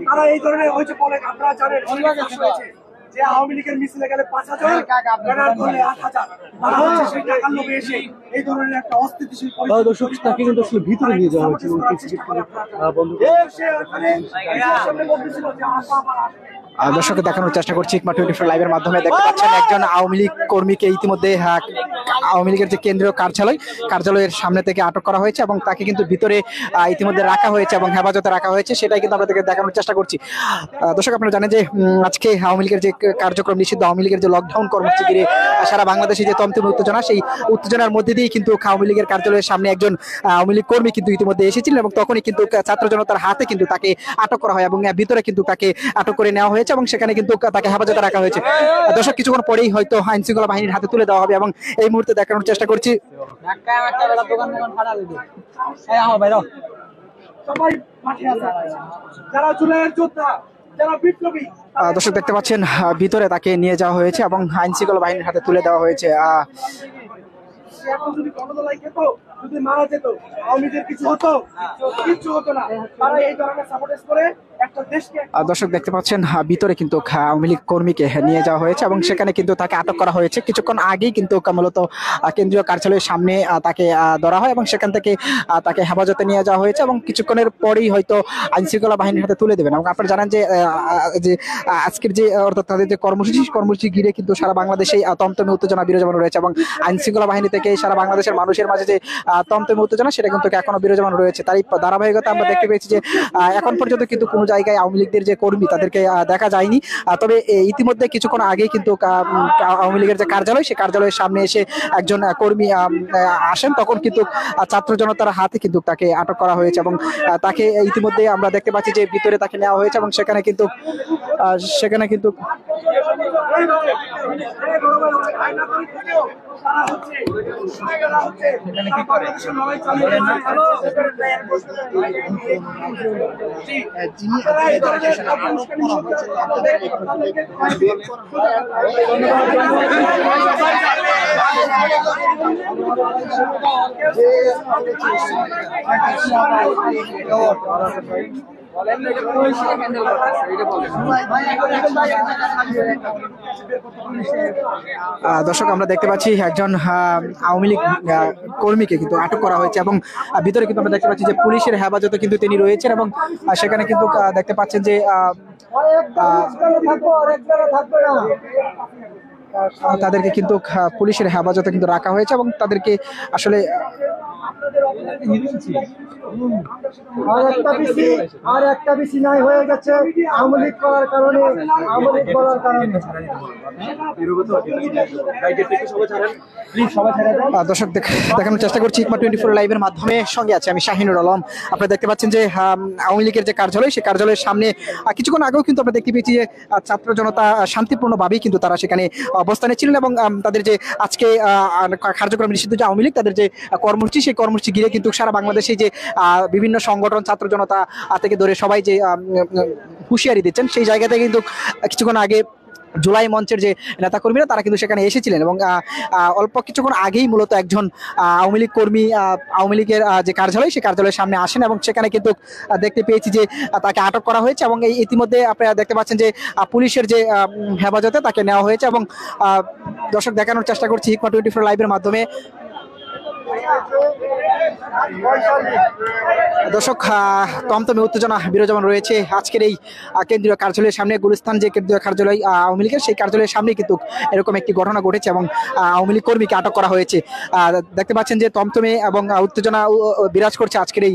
তারা এই ধরনের হয়েছে বলে আপনারা জানেন যে আওয়ামী লীগের মিছিলে গেলে ৫,০০০ ব্যানার করলে ৮,০০০ তারা হচ্ছে সেই টাকার লোভে এসে এই ধরনের একটা অস্থিতিশীল দর্শক তাকে কিন্তু আসলে ভিতরে নিয়ে যাওয়া হয়েছে দর্শককে দেখানোর চেষ্টা করছি ইকমা 24 লাইভের মাধ্যমে। দেখতে পাচ্ছেন একজন আওয়ামী লীগ কর্মীকে ইতিমধ্যে আওয়ামী লীগের যে কেন্দ্রীয় কার্যালয়ের সামনে থেকে আটক করা হয়েছে এবং তাকে কিন্তু ভিতরে ইতিমধ্যে রাখা হয়েছে এবং হেফাজতে রাখা হয়েছে, সেটাই কিন্তু আপনাদেরকে দেখানোর চেষ্টা করছি। দর্শক আপনারা জানেন যে আজকে আওয়ামী লীগের যে কার্যক্রম নিষিদ্ধ আওয়ামী লীগের যে লকডাউন কর্মসূচি ঘিরে সারা বাংলাদেশে যে তন্ত্র উত্তেজনা, সেই উত্তেজনার মধ্যে দিয়েই কিন্তু আওয়ামী লীগের কার্যালয়ের সামনে একজন আওয়ামী লীগ কর্মী কিন্তু ইতিমধ্যে এসেছিলেন এবং তখনই কিন্তু ছাত্র জনতার হাতে কিন্তু তাকে আটক করা হয় এবং ভিতরে কিন্তু তাকে আটক করে নেওয়া হয়েছে এবং সেখানে কিন্তু তাকে হেফাজতে রাখা হয়েছে। দর্শক কিছুক্ষণ পরেই হয়তো আইন শৃঙ্খলা বাহিনীর হাতে তুলে দেওয়া হবে এবং এই মুহূর্তে দেখানোর চেষ্টা করছি। দর্শক দেখতে পাচ্ছেন ভিতরে তাকে নিয়ে যাওয়া হয়েছে এবং আইন শৃঙ্খলা বাহিনীর হাতে তুলে দেওয়া হয়েছে। যদি মারা যেত আওয়ামীদের কিছু হতো না, তারা এই ধরনের সাপোর্ট করে একটা দেশকে। দর্শক দেখতে পাচ্ছেন ভিতরে কিন্তু আওয়ামী লীগ কর্মীকে নিয়ে যাওয়া হয়েছে এবং সেখানে কিন্তু তাকে আটক করা হয়েছে। কিছুক্ষণ আগেই কিন্তু মূলত কেন্দ্রীয় কার্যালয়ের সামনে তাকে ধরা হয় এবং সেখান থেকে তাকে হেফাজতে নিয়ে যাওয়া হয়েছে এবং কিছুক্ষণের পরেই হয়তো আইন শৃঙ্খলা বাহিনীর হাতে তুলে দেবেন। এবং আপনারা জানেন যে আজকের যে অর্থাৎ তাদের যে কর্মসূচি ঘিরে কিন্তু সারা বাংলাদেশে তমতমে উত্তেজনা বিরাজমান রয়েছে এবং আইন শৃঙ্খলা বাহিনী থেকে সারা বাংলাদেশের মানুষের মাঝে যে তমতমে উত্তেজনা সেটা কিন্তু এখনো বিরাজমান রয়েছে। তারই ধারাবাহিকতা আমরা দেখতে পেয়েছি যে এখন পর্যন্ত কিন্তু কোনো জায়গায় আওয়ামী লীগের যে কর্মী তাদেরকে দেখা যায়নি। তবে ইতিমধ্যে কিছুক্ষণ আগে কিন্তু আওয়ামী লীগের যে কার্যালয়, সেই কার্যালয়ের সামনে এসে একজন কর্মী আসেন, তখন কিন্তু ছাত্র জনতার হাতে কিন্তু তাকে আটক করা হয়েছে এবং তাকে ইতিমধ্যে আমরা দেখতে পাচ্ছি যে ভিতরে তাকে নেওয়া হয়েছে এবং সেখানে কিন্তু দর্শক আমরা দেখতে পাচ্ছি একজন আওয়ামী লীগ কর্মীকে কিন্তু আটক করা হয়েছে এবং ভিতরে কিন্তু আমরা দেখতে পাচ্ছি যে পুলিশের হেফাজতে কিন্তু তিনি রয়েছেন এবং সেখানে কিন্তু দেখতে পাচ্ছেন যে তাদেরকে কিন্তু পুলিশের হেফাজতে কিন্তু রাখা হয়েছে এবং তাদেরকে আসলে আর একটা বেশি নাই হয়ে গেছে আওয়ামী লীগ করার কারণে, আওয়ামী লীগ বলার কারণে। দর্শক দেখানোর চেষ্টা করছি ইকমা 24 লাইভের মাধ্যমে। সঙ্গে আছে আমি শাহিনুর আলম। আপনারা দেখতে পাচ্ছেন যে আওয়ামী লীগের যে কার্যালয়, সেই কার্যালয়ের সামনে কিছুক্ষণ আগেও কিন্তু আমরা দেখতে পেয়েছি যে ছাত্র জনতা শান্তিপূর্ণভাবেই কিন্তু তারা সেখানে অবস্থানে ছিলেন এবং তাদের যে আজকে কার্যক্রম নিষিদ্ধ যে আওয়ামী লীগ তাদের যে কর্মসূচি, সেই কর্মসূচি ঘিরে কিন্তু সারা বাংলাদেশে যে বিভিন্ন সংগঠন ছাত্র জনতা থেকে ধরে সবাই যে হুঁশিয়ারি দিচ্ছেন, সেই জায়গাতে কিন্তু কিছুক্ষণ আগে জুলাই মঞ্চের যে নেতাকর্মীরা তারা কিন্তু সেখানে এসেছিলেন এবং অল্প কিছুক্ষণ আগেই মূলত একজন আওয়ামী লীগ কর্মী আওয়ামী লীগের যে কার্যালয়, সেই কার্যালয়ের সামনে আসেন এবং সেখানে কিন্তু দেখতে পেয়েছি যে তাকে আটক করা হয়েছে এবং এই ইতিমধ্যে আপনারা দেখতে পাচ্ছেন যে পুলিশের যে হেফাজতে তাকে নেওয়া হয়েছে এবং দর্শক দেখানোর চেষ্টা করছি ইকমা 24 লাইভের মাধ্যমে। দর্শক তমতমে উত্তেজনা বিরাজমান রয়েছে আজকের এই কেন্দ্রীয় কার্যালয়ের সামনে। গুলিস্তান যে কেন্দ্রীয় কার্যালয় আওয়ামী লীগের, সেই কার্যালয়ের সামনে কিন্তু এরকম একটি ঘটনা ঘটেছে এবং আওয়ামী লীগ কর্মীকে আটক করা হয়েছে। দেখতে পাচ্ছেন যে তমতমে এবং উত্তেজনা বিরাজ করছে আজকের এই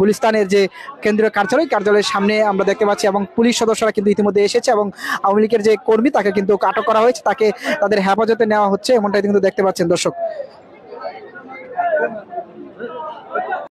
গুলিস্তানের যে কেন্দ্রীয় কার্যালয়ের সামনে আমরা দেখতে পাচ্ছি এবং পুলিশ সদস্যরা কিন্তু ইতিমধ্যে এসেছে এবং আওয়ামী লীগের যে কর্মী তাকে কিন্তু আটক করা হয়েছে, তাকে তাদের হেফাজতে নেওয়া হচ্ছে, এমনটাই কিন্তু দেখতে পাচ্ছেন দর্শক।